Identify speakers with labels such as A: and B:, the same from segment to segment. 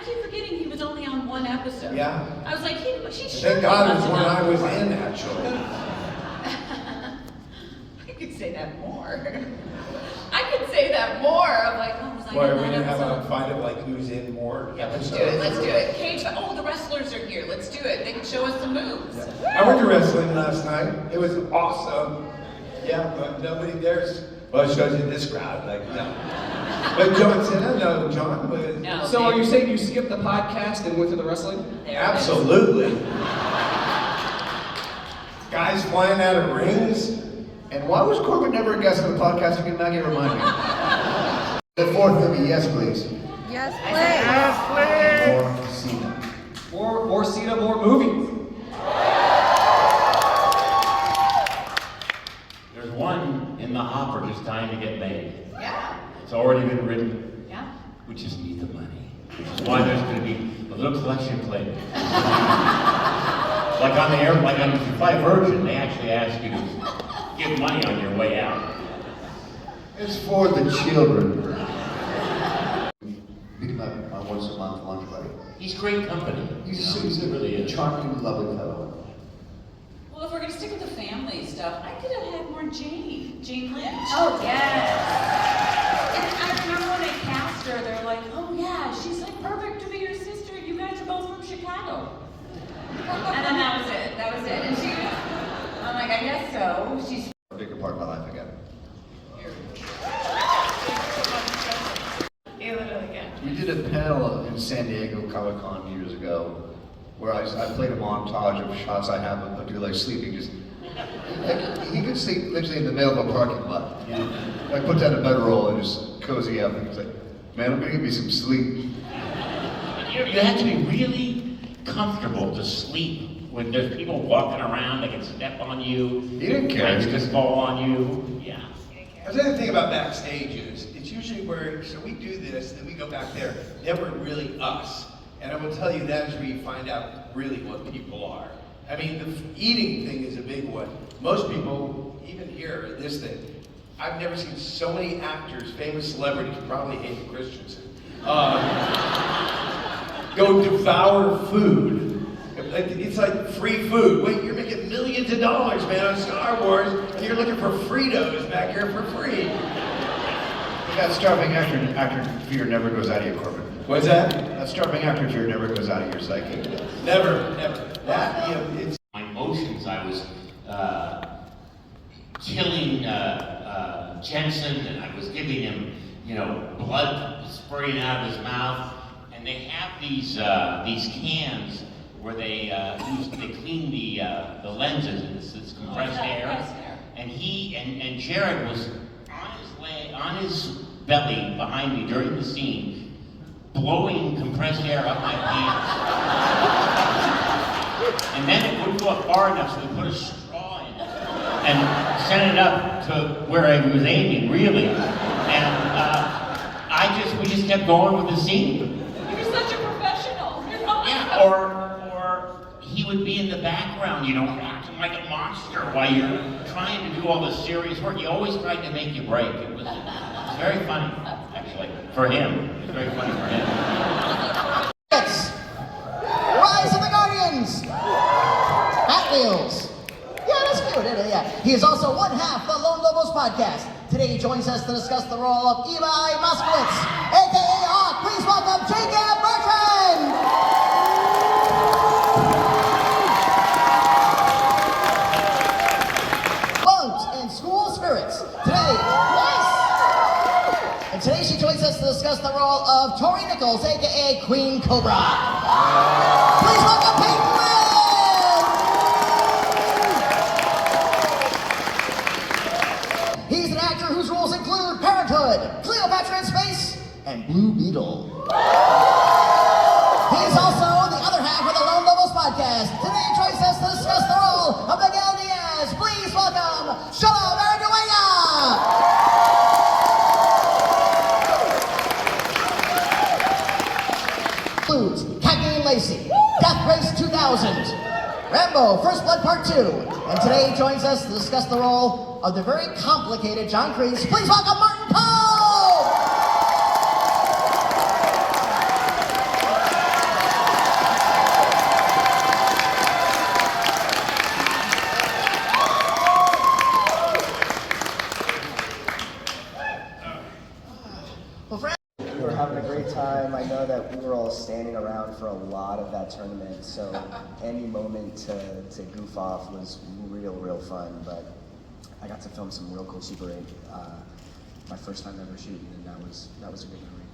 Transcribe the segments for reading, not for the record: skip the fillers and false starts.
A: keep forgetting he was only on one episode.
B: Yeah.
A: I was like, she's
B: Thank God it was one I was in, actually.
A: I could say that more. I could say that more. I'm like, oh, was I
B: Why,
A: in
B: we
A: that
B: didn't have
A: episode?
B: a fight of like who's in more
A: Let's
B: episodes?
A: do it. Let's do it. Cage. Oh, the wrestlers are here. Let's do it. They can show us the moves.
B: I went to wrestling last night. It was awesome. Yeah, but nobody there's. Well, it shows you this crowd, like no. But John Cena, no, John was.
A: No.
C: So are you saying you skipped the podcast and went to the wrestling?
A: There it is.
B: Absolutely. Guys flying out of rings.
D: And why was Corbin never a guest on the podcast? Can Maggie remind me? The fourth movie, yes, please.
E: Yes, please.
D: More Cena.
C: More Cena, more movies.
F: There's one in the hopper just dying to get made.
A: Yeah.
F: It's already been written.
A: Yeah.
F: We just need the money. Which is why there's going to be a little collection plate. Like on the air, like on, if you fly Virgin, they actually ask you to give money on your way out.
D: It's for the children. Meet him at once a month lunch buddy.
F: He's great company.
D: He's a
F: really is.
D: charming, lovely fellow.
A: Well, if we're gonna stick with the family stuff, I could have had more Jane Lynch.
E: Oh, yes.
A: And I remember when they cast her, they're like, oh yeah, she's like perfect to be your sister. You guys are both from Chicago. And then that was it. That was it. And she was, I'm like, I guess so. She's
D: A bigger part of my life again.
A: you literally can.
D: We did a panel in San Diego Comic-Con years ago where I played a montage of shots I have of Abdullah sleeping. Just like, he could sleep literally in the middle of a parking lot. I put down a bedroll and just cozy up. And he's like, man, I'm gonna give me some sleep.
F: You have to be really comfortable to sleep when there's people walking around, they can step on you.
D: He didn't care.
F: Legs just fall on you. Yeah.
B: The other thing about backstage is, it's usually where, so we do this, then we go back there, then we're really us. And I will tell you, that is where you find out really what people are. I mean, the eating thing is a big one. Most people, even here, this thing, I've never seen so many actors, famous celebrities, probably Hayden Christensen, go devour food. It's like free food. Wait, you're making millions of dollars, man, on Star Wars, and you're looking for Fritos back here for free.
D: That starving actor fear never goes out of your Corbin.
B: What's that?
D: That starving actor fear never goes out of your psyche.
B: Never, never. That, you know, it's
F: My emotions, I was killing Jensen, and I was giving him, blood spraying out of his mouth. And they have these cans where they clean the lenses, and it's compressed air. And and Jared was on his belly behind me during the scene, blowing compressed air up my pants. And then it wouldn't go up far enough, so we put a straw in it and sent it up to where I was aiming, really. And we just kept going with the scene.
A: You're such a professional. You're awesome.
F: Yeah, or he would be in the background, acting like a monster while you're trying to do all the serious work. He always tried to make you break. It was very funny, actually, for him. It was very funny for him.
G: Rise of the Guardians! Hot Wheels! Yeah, that's cute, isn't it? Yeah. He is also one half the Lone Lobos podcast. Today he joins us to discuss the role of Eli Moskowitz, aka Hawk. Please welcome Jacob Bertrand! Bones and School Spirits. Today, yes! And today she joins us to discuss the role of Tori Nichols, aka Queen Cobra. Please welcome Peyton Wynn! He's an actor whose roles include Parenthood, Cleopatra in Space, and Blue Beetle. He's also the other half of the Lone Lobos podcast. Today he joins us to discuss the role of Miguel Diaz. Please welcome Shalom Aradueña! Includes Kathleen Lacey, Death Race 2000, Rambo, First Blood Part 2, and today he joins us to discuss the role of the very complicated John Kreese. Please welcome Martin Poe!
E: know that we were all standing around for a lot of that tournament, so any moment to goof off was real fun. But I got to film some real cool Super 8. My first time ever shooting, and that was a good memory.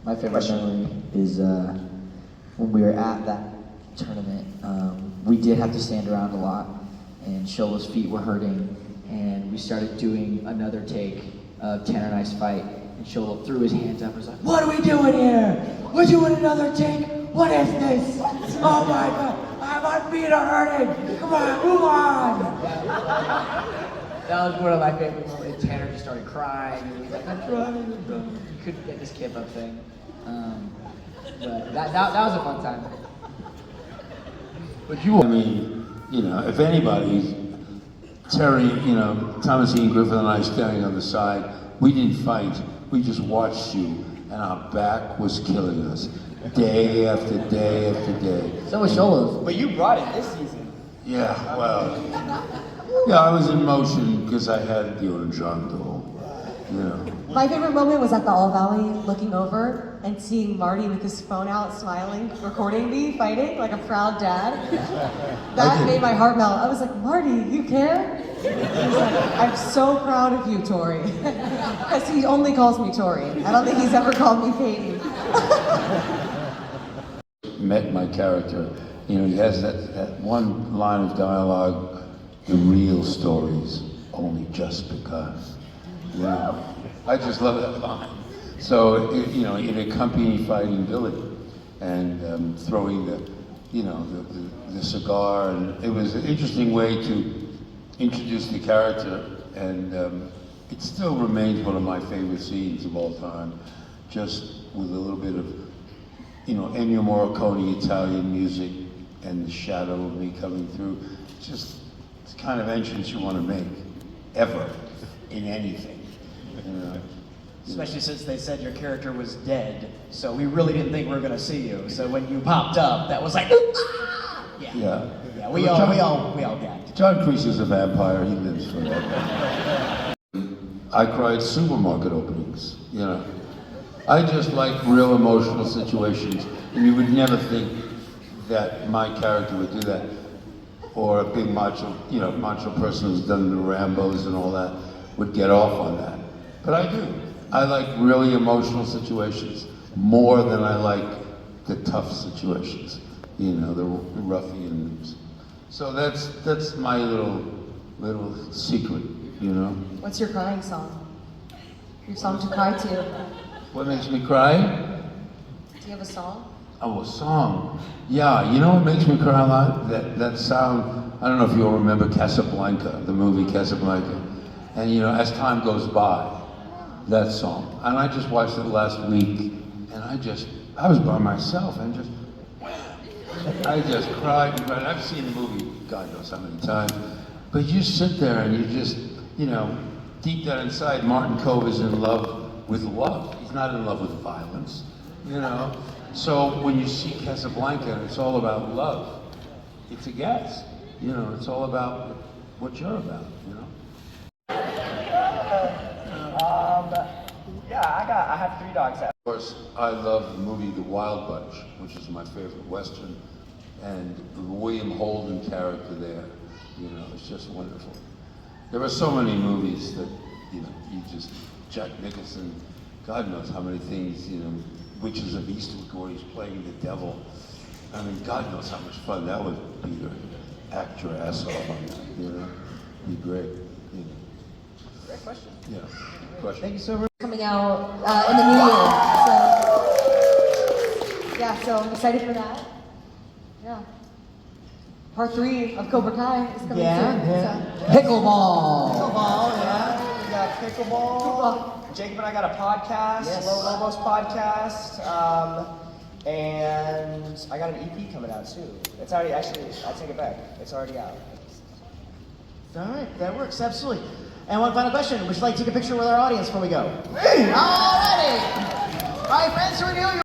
H: My favorite memory is when we were at that tournament. We did have to stand around a lot, and Shola's feet were hurting, and we started doing another take of Tanner and I's fight, and Shola threw his hands up and was like, "What are we doing here? We're doing another take? What is this? Oh my God, my feet are hurting! Come on, move on!" That was one of my favorite moments. Tanner just started crying, and he was like, I'm trying. He couldn't get this kip up thing. But that was a fun time.
I: But I mean, you know, if anybody's Terry, you know, Thomas Ian Griffith and I standing on the side, we didn't fight, we just watched you, and our back was killing us. Day after day after day.
H: So was Shola's.
E: But you brought it this season.
I: Yeah, well, yeah, I was in motion because I had the Oranjando, you know.
J: My favorite moment was at the All Valley, looking over and seeing Marty with his phone out, smiling, recording me fighting like a proud dad. That made my heart melt. I was like, Marty, you care? He's like, I'm so proud of you, Tori. Because he only calls me Tori. I don't think he's ever called me Peyton.
I: Met my character, you know, he has that one line of dialogue, the real stories, only just because. You know, I just love that line. So, you know, it accompanied fighting Billy and throwing the cigar, and it was an interesting way to introduce the character, and it still remains one of my favorite scenes of all time, just with a little bit of, you know, Ennio Morricone Italian music and the shadow of me coming through. Just the kind of entrance you want to make, ever, in anything. You know?
K: Especially since they said your character was dead, so we really didn't think we were gonna see you. So when you popped up, that was like, ah! Yeah, we all gagged.
I: John Kreese is a vampire, he lives forever. I cried supermarket openings, you know. I just like real emotional situations, and you would never think that my character would do that. Or a big macho person who's done the Rambos and all that would get off on that. But I do. I like really emotional situations more than I like the tough situations, you know, the ruffians. So that's my little secret, you know.
J: What's your crying song? Your song to cry to?
I: What makes me cry?
J: Do you have a song?
I: Oh, a song. Yeah, you know what makes me cry a lot? That sound, I don't know if you all remember Casablanca, the movie Casablanca. And you know, as time goes by, that song. And I just watched it last week, and I was by myself, and just, I just cried and cried. I've seen the movie, God knows how many times. But you sit there and you just, you know, deep down inside, Martin Kove is in love with love. He's not in love with violence, you know. So when you see Casablanca, and it's all about love, it's a gas. You know, it's all about what you're about, you know.
E: Yeah, I have 3 dogs.
I: Of course, I love the movie The Wild Bunch, which is my favorite Western, and the William Holden character there, you know, it's just wonderful. There are so many movies that, you know, Jack Nicholson, God knows how many things, you know, Witches of Eastwick, where he's playing the devil. I mean, God knows how much fun that would be to act your ass off on that, you know, it'd be great, you know.
E: Great question.
I: Yeah, question.
K: Thank you so much.
J: Coming out in the new year. So, yeah, so I'm excited for that. Yeah. Part 3 of Cobra Kai is coming soon.
K: Yeah.
J: So.
K: Pickleball.
E: Pickleball, yeah. We got pickleball. Jacob and I got a podcast,
K: Yes.
E: Low Lobos podcast. And I got an EP coming out too. It's already, actually, I take it back. It's already out.
K: All right, that works, absolutely. And one final question, would you like to take a picture with our audience before we go? Alrighty! All right, friends, who are you?